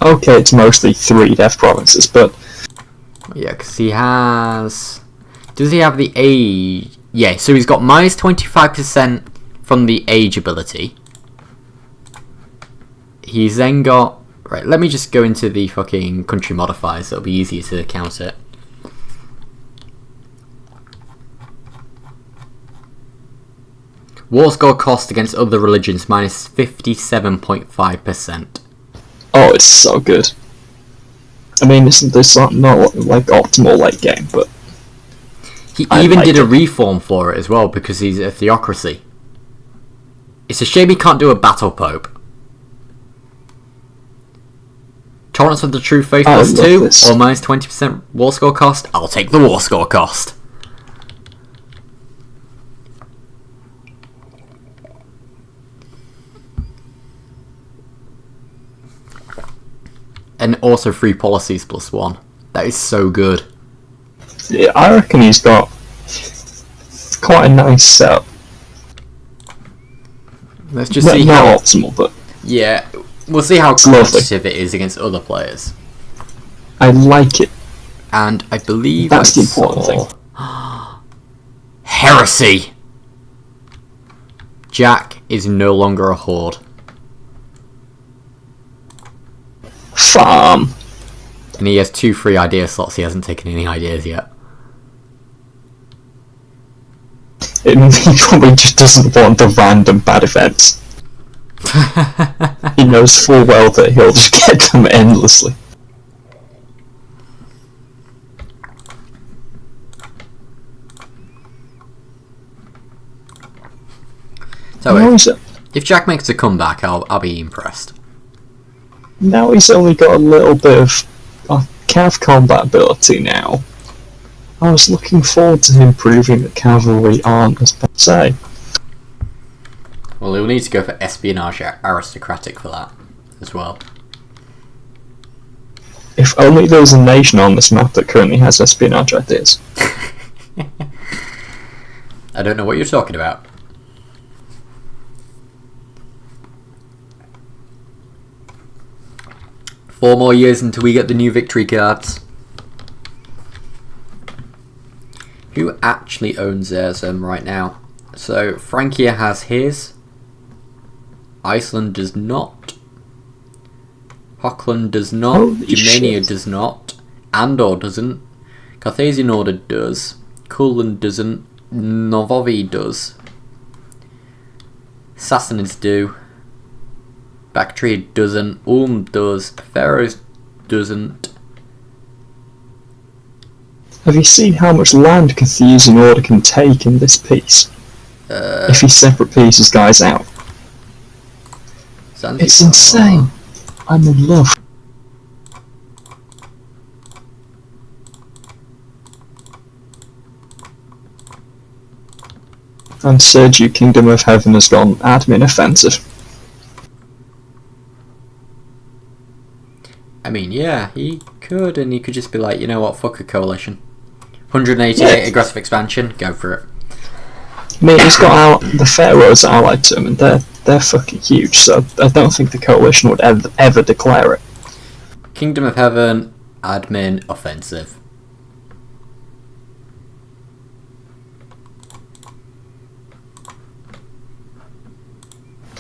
Okay, it's mostly 3 dev provinces, but... Yeah, because he has... Does he have the age? Yeah, so he's got minus 25% from the age ability. He's then got... Right, let me just go into the fucking country modifiers, so it'll be easier to count it. War score cost against other religions, minus 57.5%. Oh, it's so good. I mean, isn't this not like optimal late game, but... He even did a reform for it as well, because he's a theocracy. It's a shame he can't do a battle pope. Tolerance of the true faith plus 2, or minus 20% war score cost. I'll take the war score cost. And also free policies plus 1. That is so good. Yeah, I reckon he's got quite a nice setup. Let's just see how... Not optimal, but... Yeah, we'll see how competitive it is against other players. I like it. And I believe that's the important thing. Heresy! Jack is no longer a horde. Farm. And he has 2 free idea slots. He hasn't taken any ideas yet. He probably just doesn't want the random bad events. He knows full well that he'll just get them endlessly. So if Jack makes a comeback, I'll be impressed. Now he's only got a little bit of cav combat ability now. I was looking forward to him proving that cavalry aren't as bad as say. Well, he'll need to go for espionage aristocratic for that as well. If only there was a nation on this map that currently has espionage ideas. I don't know what you're talking about. Four more years until we get the new victory cards. Who actually owns theirs right now? So Francia has his. Iceland does not. Hochland does not. Holy Germania shit. does not. Andor doesn't. Carthaginian Order does. Courland doesn't. Novovi does. Sassanids do. Bactria doesn't. Ulm does. Pharaohs doesn't. Have you seen how much land Carthaginian Order can take in this piece? If he separate pieces guys out. It's insane. I'm in love. And Sergiu Kingdom of Heaven has gone admin offensive. I mean, yeah, he could, and he could just be like, you know what, fuck a coalition. 188 aggressive expansion, go for it. I mean, he's got the Pharaohs allied to him, and they're fucking huge, so I don't think the coalition would ever declare it. Kingdom of Heaven, admin, offensive.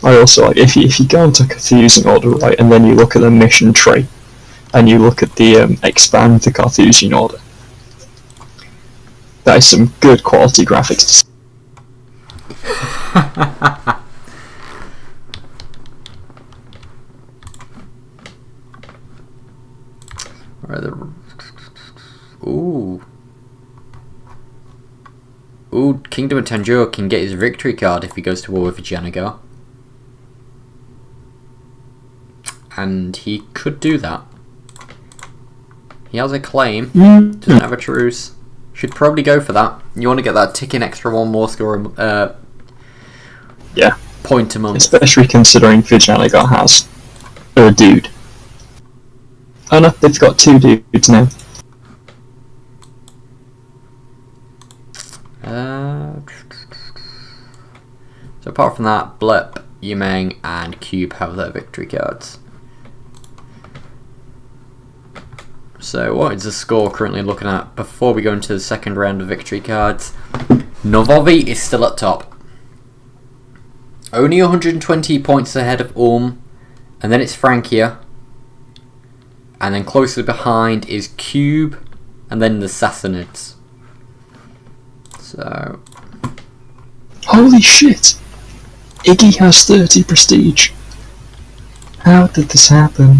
I also like, if you go into Carthusian Order, right, and then you look at the mission tree, and you look at the expand the Carthusian Order, that is some good quality graphics. Where are the... Ooh. Ooh, Kingdom of Tanjore can get his victory card if he goes to war with Vijayanagara. And he could do that. He has a claim, doesn't have a truce. Should probably go for that. You want to get that ticking extra 1 more score Yeah. point a month. Especially considering Vijayanagara has a dude. Oh no, they've got 2 dudes now. So apart from that, Blip, Yimeng and Cube have their victory cards. So what is the score currently looking at before we go into the second round of victory cards? Novovi is still at top. Only 120 points ahead of and then it's Francia. And then closely behind is Cube, and then the Sassanids. So... Holy shit! Iggy has 30 prestige. How did this happen?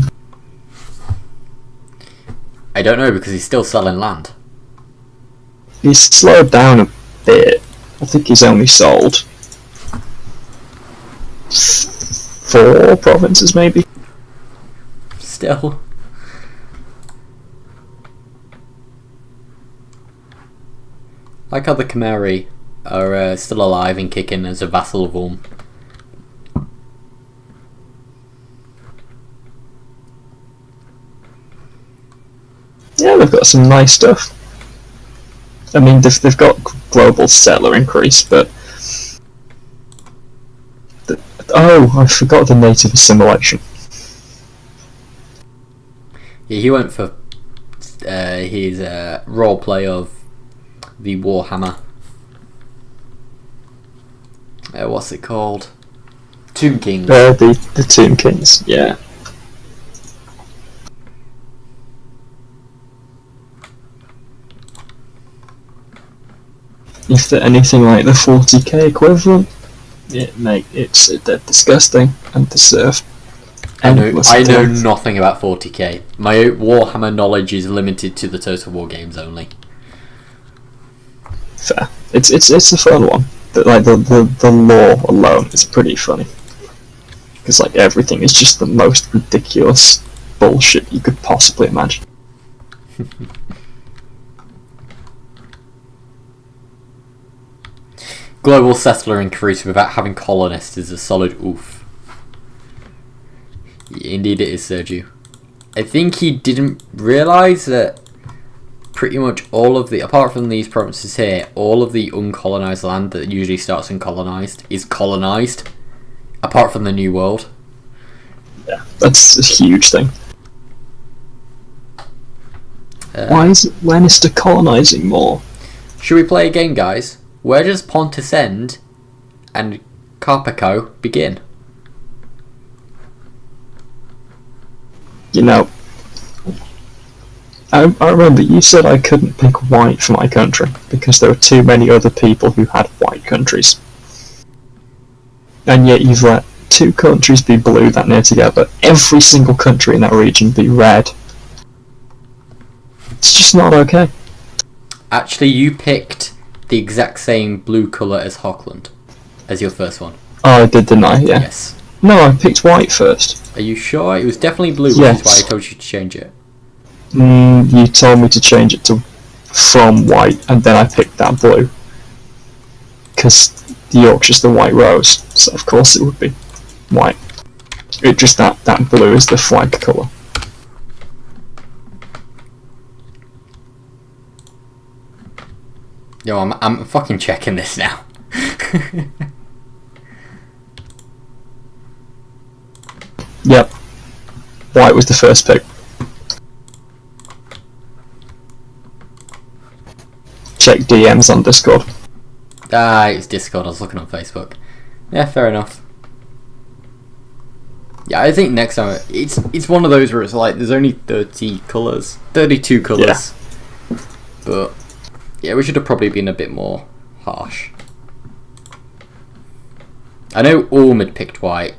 I don't know, because he's still selling land. He's slowed down a bit. I think he's only sold 4 provinces, maybe. Still. Like how the Khmeri are still alive and kicking as a vassal of Ulm. Yeah, they've got some nice stuff. I mean, they've got global settler increase, but... Oh, I forgot the native assimilation. Yeah, he went for his roleplay of the Warhammer. What's it called? Tomb Kings. The Tomb Kings, yeah. If they're anything like the 40k equivalent, they're disgusting and deserve. I know nothing about 40k. My Warhammer knowledge is limited to the Total War games only. Fair. It's a fun one. But like the lore alone is pretty funny. Because like everything is just the most ridiculous bullshit you could possibly imagine. Global settler increase without having colonists is a solid oof. Indeed it is, Sergio. I think he didn't realise that pretty much all of the, apart from these provinces here, all of the uncolonised land that usually starts uncolonised is colonised, apart from the New World. Yeah, that's a huge thing. Why is Lannister colonising more? Should we play a game, guys? Where does Pontus end and Carpico begin? You know, I remember you said I couldn't pick white for my country because there were too many other people who had white countries. And yet you've let 2 countries be blue that near together, every single country in that region be red. It's just not okay. Actually, you picked the exact same blue colour as Hochland, as your first one. Oh, I did, didn't I? Yeah. Yes. No, I picked white first. Are you sure? It was definitely blue, Yes. which is why I told you to change it. You told me to change it to from white, and then I picked that blue. Because Yorkshire's the white rose, so of course it would be white. It just that blue is the flag colour. Yo, I'm fucking checking this now. Yep. White was the first pick. Check DMs on Discord. Ah, it's Discord, I was looking on Facebook. Yeah, fair enough. Yeah, I think next time, it's one of those where it's like, there's only 30 colours. 32 colours. Yeah. But, yeah, we should have probably been a bit more harsh. I know Ulm had picked white.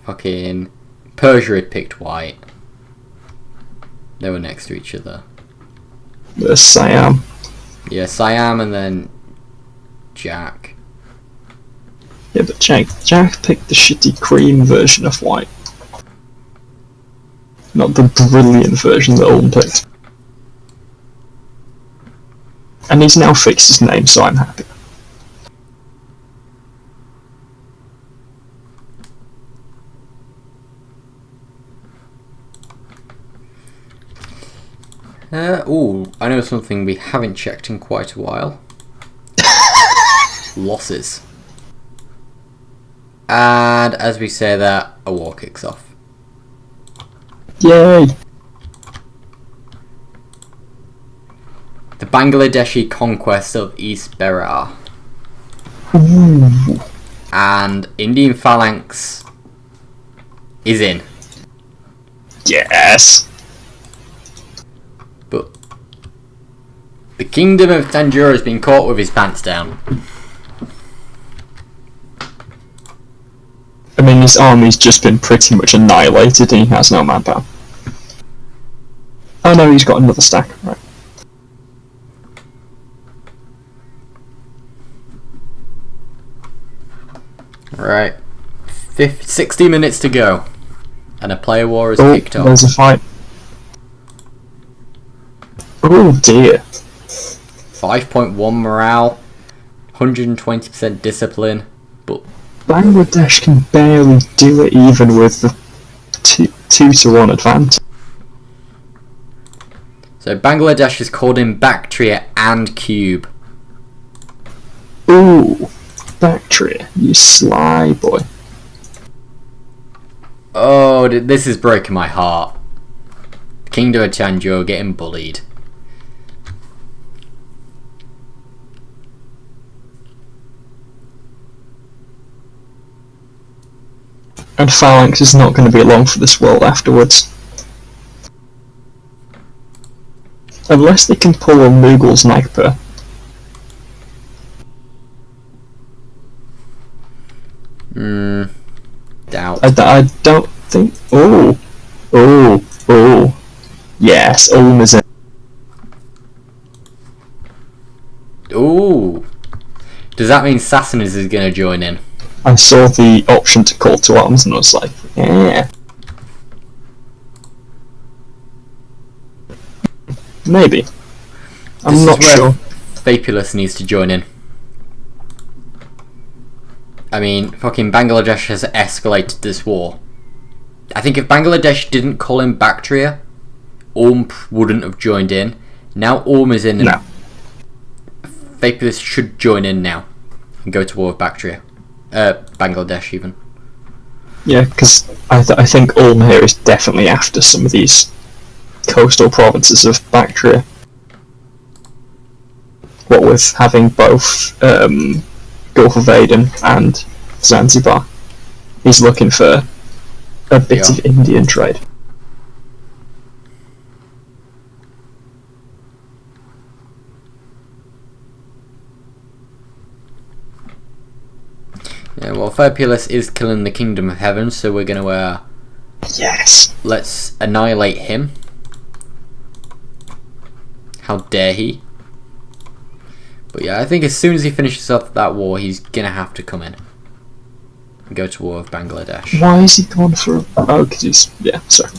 Fucking Persia had picked white. They were next to each other. There's Siam. Yeah, Siam and then Jack. Yeah, but Jack picked the shitty cream version of white. Not the brilliant version that Ulm picked. And he's now fixed his name, so I'm happy. I know something we haven't checked in quite a while. Losses. And as we say that, a war kicks off. Yay! The Bangladeshi conquest of East Berar. Ooh. And Indian phalanx is in. Yes. But the kingdom of Tanjore has been caught with his pants down. I mean, his army's just been pretty much annihilated and he has no manpower. Oh no, he's got another stack, right. Right. 60 minutes to go. And a player war is kicked off. There's a fight. Oh dear. 5.1 morale, 120% discipline, but Bangladesh can barely do it even with the 2-1 advantage. so Bangladesh has called in Bactria and Cube. Ooh, Bactria, you sly boy. Oh, this is breaking my heart. Kingdom of Tanjore getting bullied. And Phalanx is not going to be along for this world afterwards. Unless they can pull a Mughal sniper. Doubt. I don't think... Oh. Yes, is in. Ooh. Does that mean Sassanid is going to join in? I saw the option to call to arms and I was like, yeah. Maybe. I'm not sure. Fabulous needs to join in. I mean, fucking Bangladesh has escalated this war. I think if Bangladesh didn't call in Bactria, wouldn't have joined in. Now is in. No. Fabulous should join in now and go to war with Bactria. Bangladesh even. Yeah, because I think here is definitely after some of these coastal provinces of Bactria. What with having both Gulf of Aden and Zanzibar, he's looking for a bit of Indian trade. Yeah, well, Fabulous is killing the Kingdom of Heaven, so we're going to yes. Let's annihilate him. How dare he? But yeah, I think as soon as he finishes off that war, he's gonna have to come in and go to war with Bangladesh. Why is he going for? Oh, because he's sorry.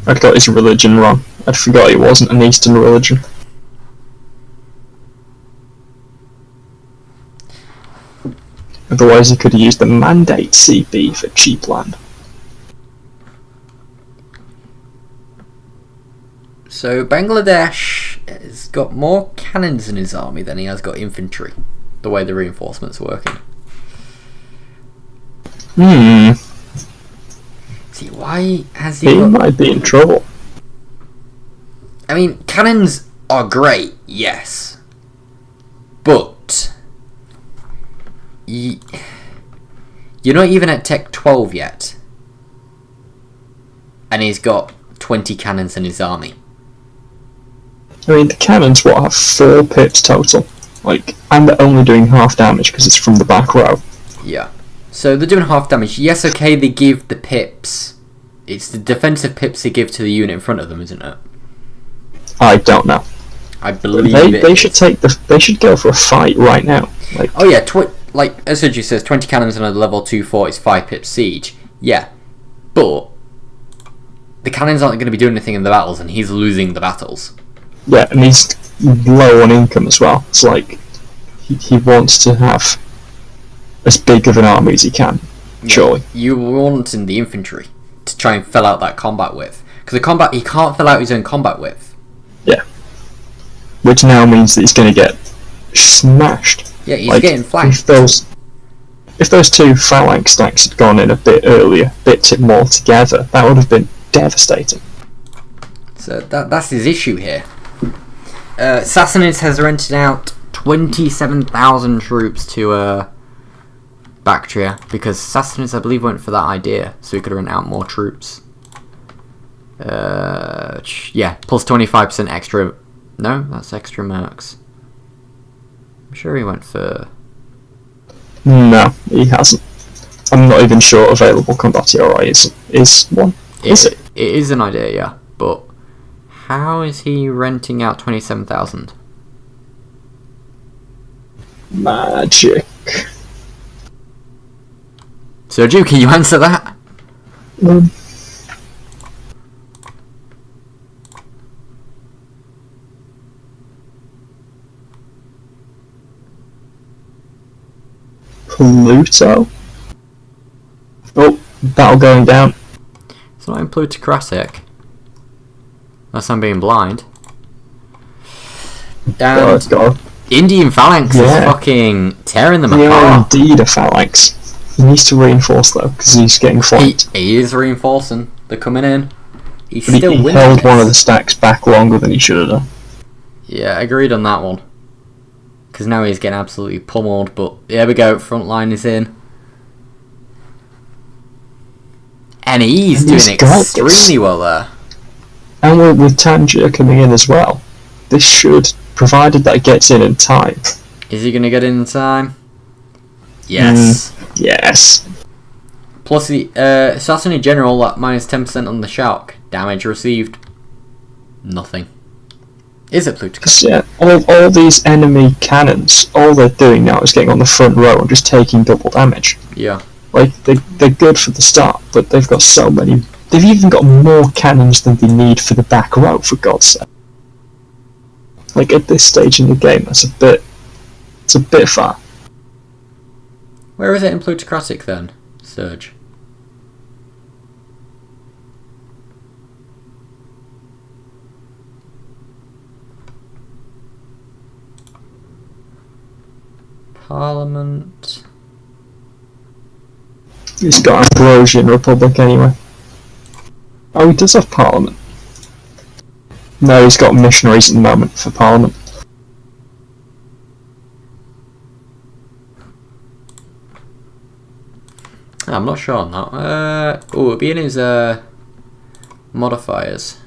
I got his religion wrong. I forgot he wasn't an Eastern religion. Otherwise, he could have used the Mandate CB for cheap land. So Bangladesh has got more cannons in his army than he has got infantry. The way the reinforcements are working. See, why has he? He might be in trouble. I mean, cannons are great, yes, but you're not even at Tech 12 yet, and he's got 20 cannons in his army. I mean, the cannons have 4 pips total, and they're only doing half damage because it's from the back row. Yeah, so they're doing half damage. Yes, okay, they give the pips. It's the defensive pips they give to the unit in front of them, isn't it? I don't know. I believe they should they should go for a fight right now. Oh yeah, as Sergio says, 20 cannons on a level 2 fort is 5 pips siege. Yeah, but the cannons aren't going to be doing anything in the battles, and he's losing the battles. Yeah, and he's low on income as well. It's he wants to have as big of an army as he can. Yeah, surely. You want in the infantry to try and fill out that combat width, because he can't fill out his own combat width. Yeah. Which now means that he's going to get smashed. Yeah, he's getting flashed. If those 2 phalanx stacks had gone in a bit earlier, bit more together, that would have been devastating. So that's his issue here. Sassanids has rented out 27,000 troops to Bactria, because Sassanids, I believe, went for that idea, so he could rent out more troops. Yeah, plus 25% extra. No, that's extra mercs. I'm sure he went for. No, he hasn't. I'm not even sure available Condottieri is one. Is it? It is an idea, yeah. But how is he renting out 27,000? Magic. Sergio, can you answer that? Pluto? Oh, battle going down. It's not in plutocratic. Unless I'm being blind. And God. Indian phalanx is fucking tearing them apart. Indeed a phalanx. He needs to reinforce though, because he's getting flanked. He is reinforcing. They're coming in. He's But still he winning. held one of the stacks back longer than he should have done. Yeah, agreed on that one. Because now he's getting absolutely pummeled. But there we go. Front line is in. And he's doing extremely well there. And with Tangier coming in as well, this should, provided that it gets in time. Is he going to get in time? Yes. Yes. Plus the Sassanid General at minus 10% on the shock. Damage received. Nothing. Is it plutocratic? Yeah, all these enemy cannons, all they're doing now is getting on the front row and just taking double damage. Yeah. Like, they're good for the start, but they've got so many. They've even got more cannons than they need for the back row, for God's sake. Like, at this stage in the game, it's a bit far. Where is it in plutocratic then, Surge? Parliament. He's got Ambrosian Republic anyway. Oh, he does have Parliament. No, he's got missionaries at the moment for Parliament. I'm not sure on that. Oh, it'll be in his modifiers.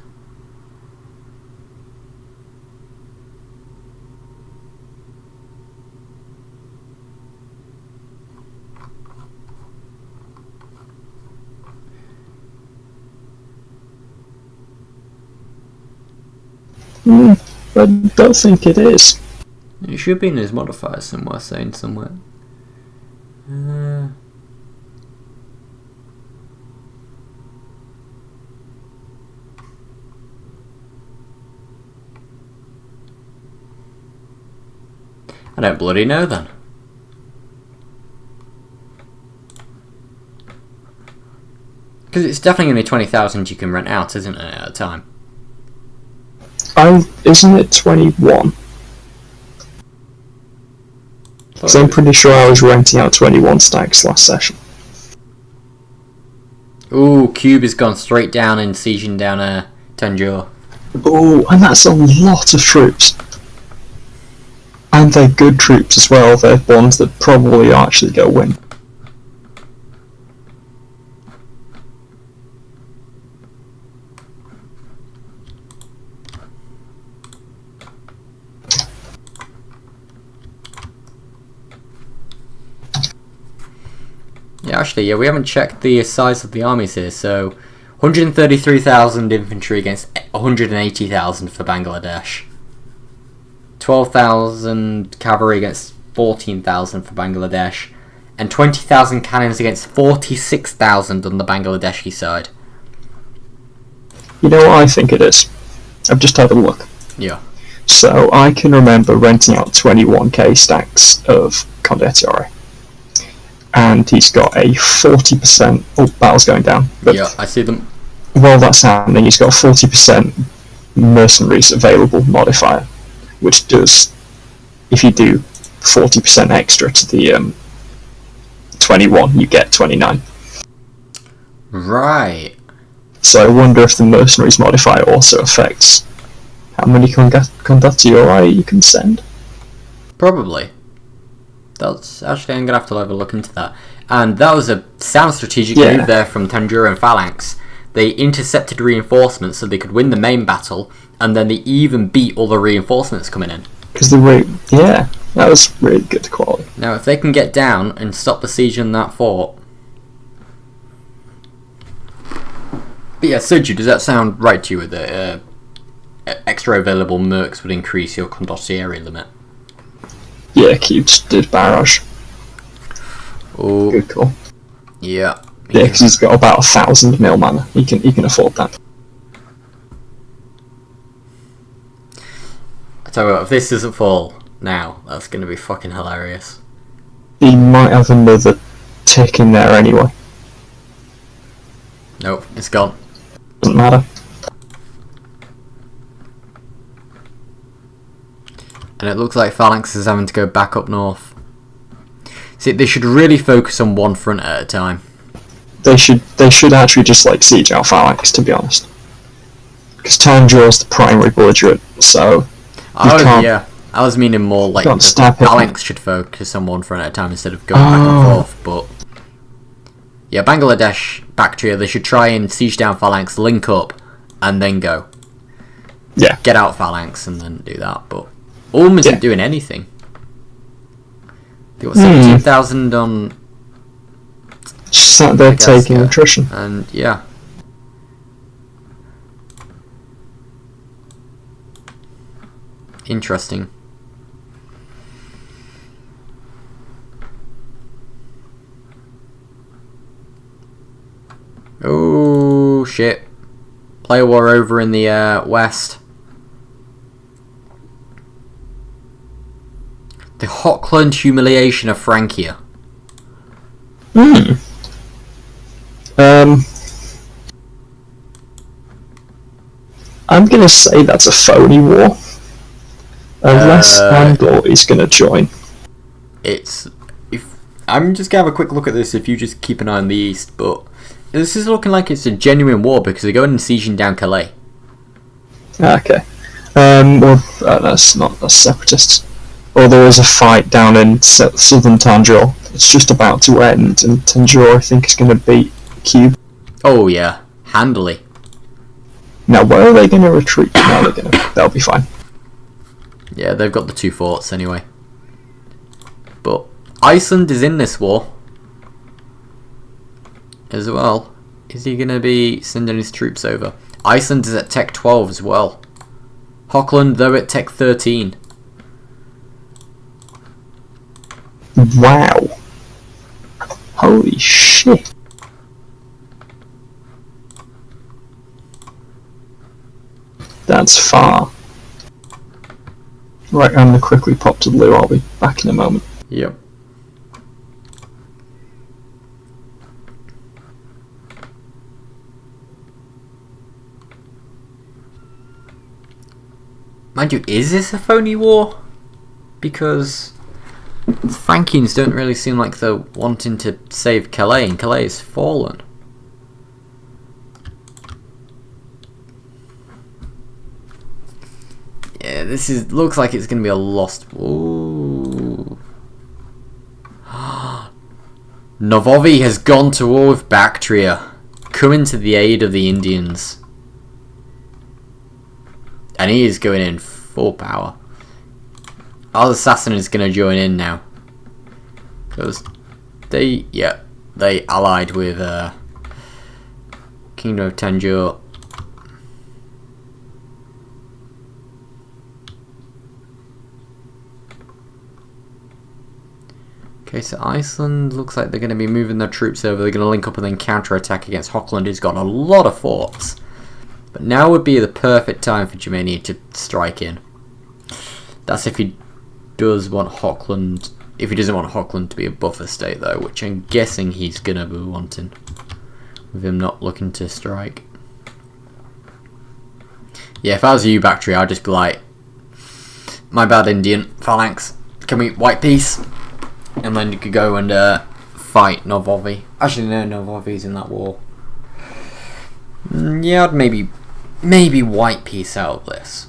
I don't think it is. It should be in his modifiers somewhere, saying somewhere. I don't bloody know then. Because it's definitely only 20,000 you can rent out, isn't it, at a time? Isn't it 21? Because I'm pretty sure I was renting out 21 stacks last session. Ooh, Cube has gone straight down and sieging down Tanjore. Oh, and that's a lot of troops. And they're good troops as well. They're ones that probably actually go win. Yeah, actually, yeah, we haven't checked the size of the armies here. So, 133,000 infantry against 180,000 for Bangladesh. 12,000 cavalry against 14,000 for Bangladesh. And 20,000 cannons against 46,000 on the Bangladeshi side. You know what I think it is? I've just had a look. Yeah. So I can remember renting out 21k stacks of Condottieri. And he's got a 40%... Oh, battle's going down. But yeah, I see them. while that's happening, he's got a 40% mercenaries available modifier, which does, if you do 40% extra to the 21, you get 29. Right. So I wonder if the mercenaries modifier also affects how many condottieri you can send. Probably. That's actually, I'm gonna have to have a look into that. And that was a sound strategic move there from Tanjiro and Phalanx. They intercepted reinforcements so they could win the main battle, and then they even beat all the reinforcements coming in. Because that was really good quality. Now, if they can get down and stop the siege in that fort. But yeah, Sergio, does that sound right to you with the extra available mercs would increase your condottieri limit? Yeah, cubes did barrage. Oh, good call. Yeah. Yeah, because he's got about 1,000 mil mana. He can afford that. I tell you what, if this doesn't fall now, that's going to be fucking hilarious. He might have another tick in there anyway. Nope, it's gone. Doesn't matter. And it looks like Phalanx is having to go back up north. See, they should really focus on one front at a time. They should actually just like siege out Phalanx, to be honest. Because Tanjiro's the primary belligerent, so yeah. I was meaning more like Phalanx should focus on one front at a time instead of going back and forth. But yeah, Bangladesh, Bactria, they should try and siege down Phalanx, link up, and then go. Yeah. Get out Phalanx and then do that. But Ulm isn't doing anything. They got 17,000 on. Just sat there taking attrition. And yeah. Interesting. Oh shit. Player war over in the west. The Hochland humiliation of Francia. I'm gonna say that's a phony war. Unless Andor is gonna join. I'm just gonna have a quick look at this if you just keep an eye on the east, but this is looking like it's a genuine war because they're going and sieging down Calais. Okay. That's separatists. Or there is a fight down in southern Tanjore. It's just about to end, and Tanjore, I think, is going to beat Cube. Oh yeah, handily. Now, where are they going to retreat? Now that'll be fine. Yeah, they've got the 2 forts anyway. But Iceland is in this war as well. Is he going to be sending his troops over? Iceland is at Tech 12 as well. Hochland, though, at Tech 13. Wow. Holy shit. That's far. Right, I'm going to quickly pop to blue. I'll be back in a moment. Yep. Mind you, is this a phony war? Because the Frankians don't really seem like they're wanting to save Calais, and Calais has fallen. Yeah, looks like it's going to be a lost. Ooh. Novovi has gone to war with Bactria, coming to the aid of the Indians. And he is going in full power. Our assassin is going to join in now. Because they allied with Kingdom of Tanjore. Okay, so Iceland looks like they're going to be moving their troops over. They're going to link up and then counter-attack against Hochland, who's got a lot of forts. But now would be the perfect time for Germania to strike in. That's if he does want Hochland. If he doesn't want Hochland to be a buffer state, though, which I'm guessing he's going to be wanting, with him not looking to strike. Yeah, if I was you, Bactria, I'd just be like, my bad, Indian Phalanx. Can we white peace? And then you could go and fight Novovi. Actually, no, Novovi's in that war. Yeah, I'd maybe white piece out of this.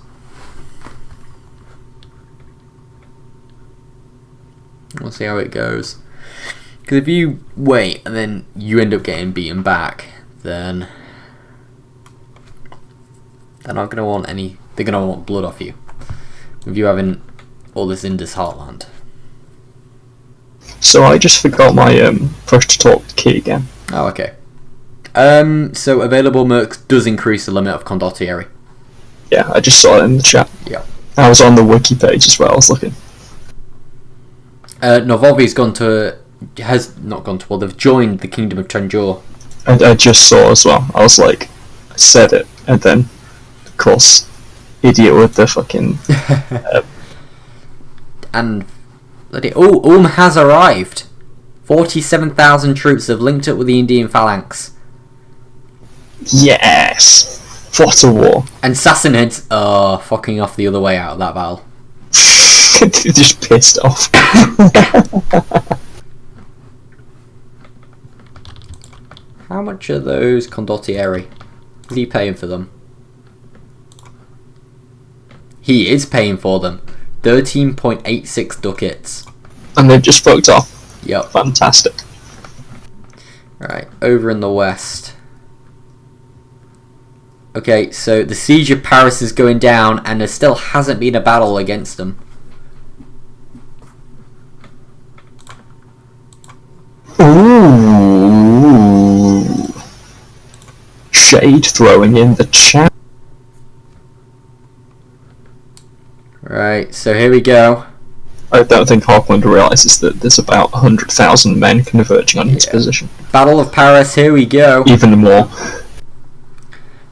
We'll see how it goes. Because if you wait and then you end up getting beaten back, then they're not going to want any. They're going to want blood off you. With you having all this Indus heartland. So I just forgot my push to talk key again. Oh, okay. So available mercs does increase the limit of condottieri. Yeah, I just saw it in the chat. Yeah. I was on the wiki page as well. I was looking. Novovi's they've joined the Kingdom of Tanjore. I just saw as well. I was like, I said it, and then, of course, idiot with the fucking. And has arrived. 47,000 troops have linked up with the Indian phalanx. Yes! What a war. And Sassanids are fucking off the other way out of that battle. Just pissed off. How much are those condottieri? Is he paying for them? He is paying for them. 13.86 ducats. And they've just fucked off. Yep. Fantastic. Right, over in the west. Okay, so the siege of Paris is going down, and there still hasn't been a battle against them. Ooh. Shade throwing in the chat. Right, so here we go. I don't think Hawkland realises that there's about 100,000 men converging on his position. Battle of Paris, here we go. Even more.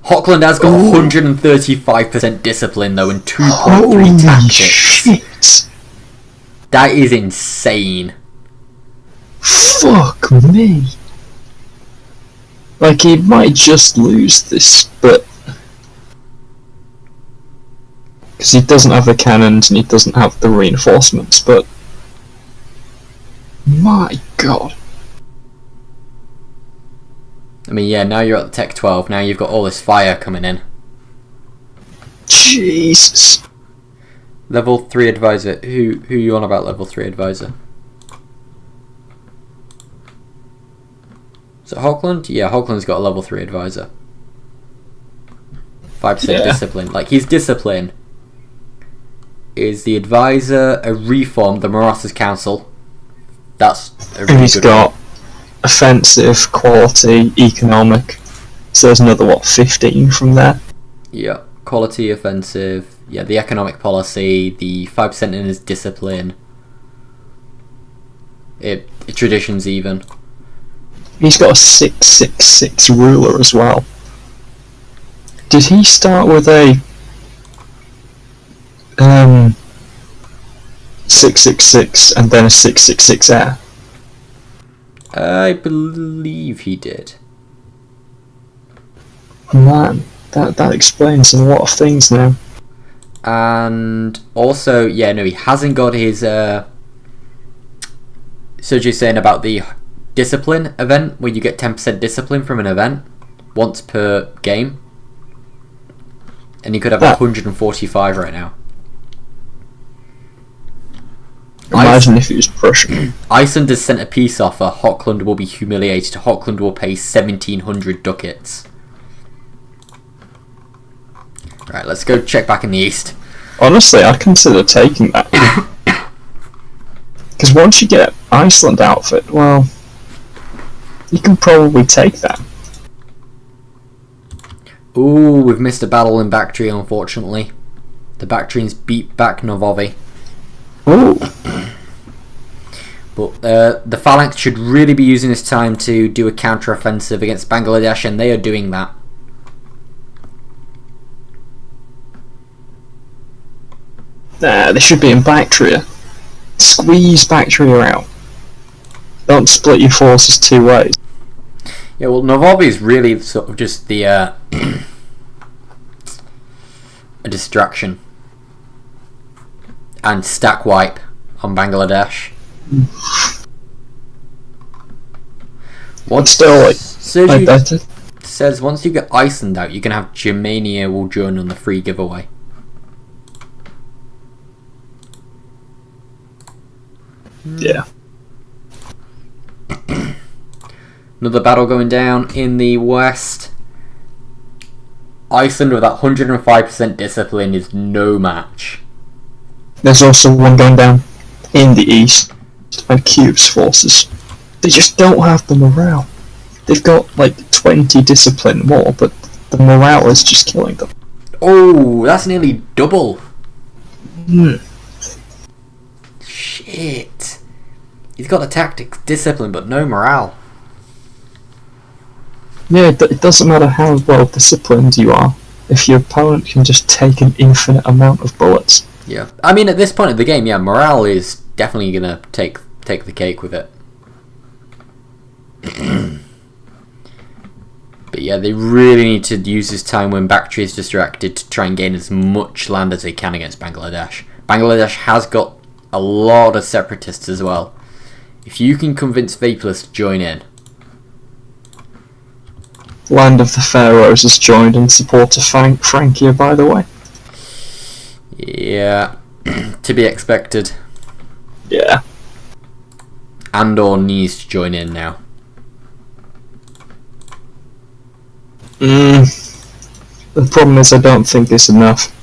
Hochland has got 135% discipline though and 2.3 tactics. Shit. That is insane. Fuck me. Like, he might just lose this, but... Because he doesn't have the cannons and he doesn't have the reinforcements, but... My god. I mean, yeah, now you're at the Tech 12, now you've got all this fire coming in. Jesus. Level 3 advisor. Who you on about level 3 advisor? Is it Hochland? Yeah, Hochland's got a level 3 advisor. 5% discipline. Like, his discipline is the advisor, a reform, the Marathas Council. That's a really And he's good got offensive, quality, economic. So there's another, 15 from there? Yeah, quality, offensive. Yeah, the economic policy, the 5% in his discipline. Traditions even. He's got a 666 ruler as well. Did he start with a 666 and then a 666 air? I believe he did. Man, that explains a lot of things now. And also, yeah, no, he hasn't got his. So you're saying about the discipline event, where you get 10% discipline from an event once per game, and you could have 145 right now. Imagine if he was Prussian. Iceland has sent a peace offer. Hochland will be humiliated. Hochland will pay 1,700 ducats. Right, let's go check back in the east. Honestly, I'd consider taking that. Because once you get Iceland outfit, well, you can probably take that. Ooh, we've missed a battle in Bactria, unfortunately. The Bactrians beat back Novovi. Ooh. But the Phalanx should really be using this time to do a counter-offensive against Bangladesh, and they are doing that. Nah, they should be in Bactria. Squeeze Bactria out. Don't split your forces two ways. Yeah, well, Novovi is really sort of just the a distraction and stack wipe on Bangladesh. What's still like? says once you get Iceland out, you can have Germania will join on the free giveaway. Yeah. Another battle going down in the west. Iceland with that 105% discipline is no match. There's also one going down in the east, and Cube's forces. They just don't have the morale. They've got like 20 discipline more, but the morale is just killing them. Oh, that's nearly double. Hmm. Shit. He's got the tactics, discipline, but no morale. Yeah, it doesn't matter how well disciplined you are if your opponent can just take an infinite amount of bullets. Yeah, I mean at this point of the game, yeah, morale is definitely gonna take the cake with it. But yeah, they really need to use this time when Bactria is distracted to try and gain as much land as they can against Bangladesh. Bangladesh has got a lot of separatists as well. If you can convince Vaporless to join in. Land of the Pharaohs has joined in support of Francia, by the way. Yeah, to be expected. Yeah. Andor needs to join in now. The problem is I don't think it's enough.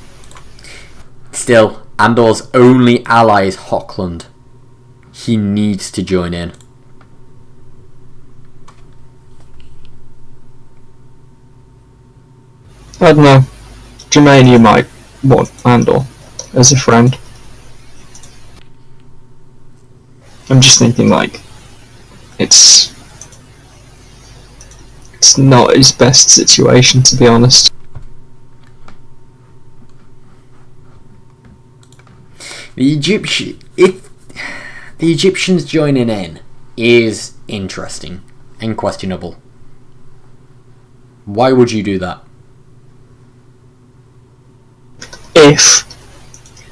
Still, Andor's only ally is Hochland. He needs to join in. I don't know. Germania might want Andor as a friend. I'm just thinking like it's not his best situation, to be honest. If the Egyptians joining in is interesting and questionable. Why would you do that?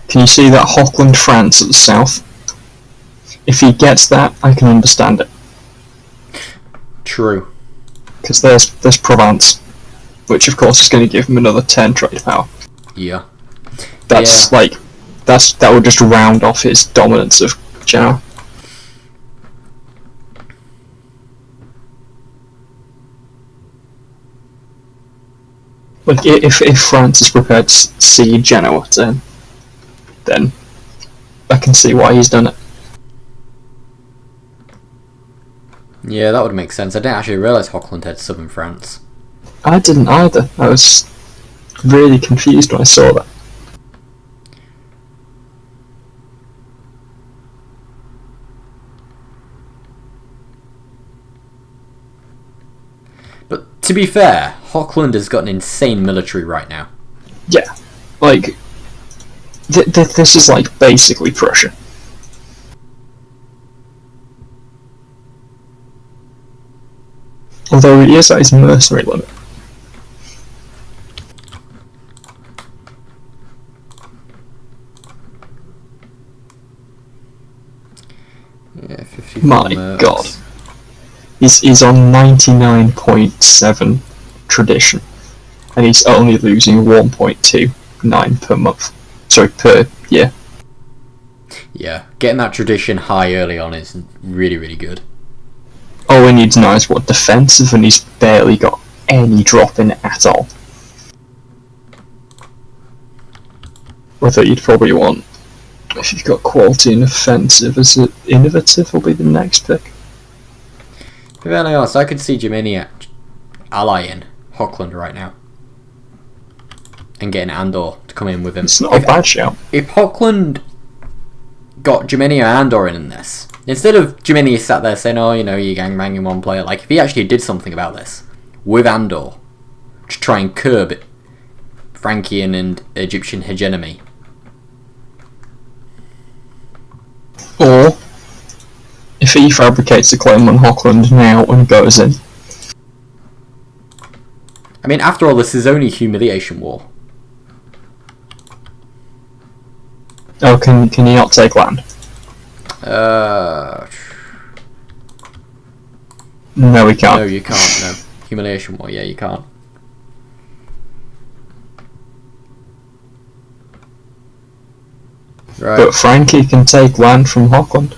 Can you see that Hochland France at the south? If he gets that, I can understand it. True. Because there's Provence, which of course is going to give him another 10 trade power. Yeah. That would just round off his dominance of Genoa. Like if France is prepared to cede Genoa to him, then I can see why he's done it. Yeah, that would make sense. I didn't actually realise Hochland had southern France. I didn't either. I was really confused when I saw that. But to be fair, Hochland has got an insane military right now. Yeah, like this is like basically Prussia. Although he is at his mercenary limit. Yeah, 54 My mercs. God. He's on 99.7 tradition, and he's only losing 1.29 per month. Sorry, per year. Yeah, getting that tradition high early on is really, really good. All he needs now is what defensive, and he's barely got any drop in at all. Whether you'd probably want, if you've got quality and offensive, as an innovative will be the next pick. To be very honest, I could see Germania allying Hochland right now. And getting Andor to come in with him. It's not a bad shout. If Hochland got Germania and Andor in this, instead of Germania sat there saying, oh, you know, you're gangbanging one player, like if he actually did something about this with Andor to try and curb Frankian and Egyptian hegemony. Or if he fabricates a claim on Hochland now and goes in. I mean, after all, this is only humiliation war. Oh, can he not take land? No, No, he can't. you can't. No, Humiliation War, yeah, you can't. Right. But Frankie can take land from Hochland.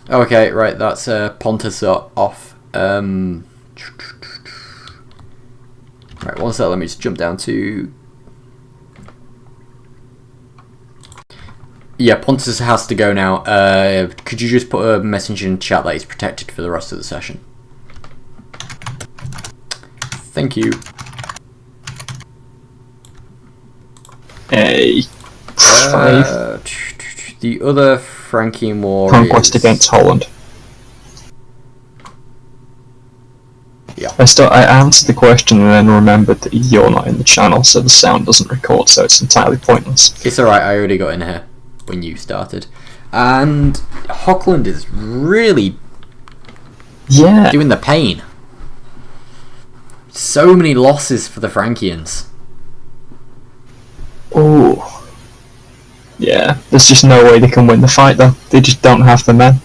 Okay, right, that's Pontus off. Right, one sec, let me just jump down to... Yeah, Pontus has to go now. Could you just put a message in chat that he's protected for the rest of the session? Thank you. A 5. The other Frankian War Conquest is... against Holland. Yeah. I answered the question and then remembered that you're not in the channel, so the sound doesn't record, so it's entirely pointless. It's alright, I already got in here when you started. And Hochland is really doing the pain. So many losses for the Frankians. Oh. Yeah, there's just no way they can win the fight though. They just don't have the men.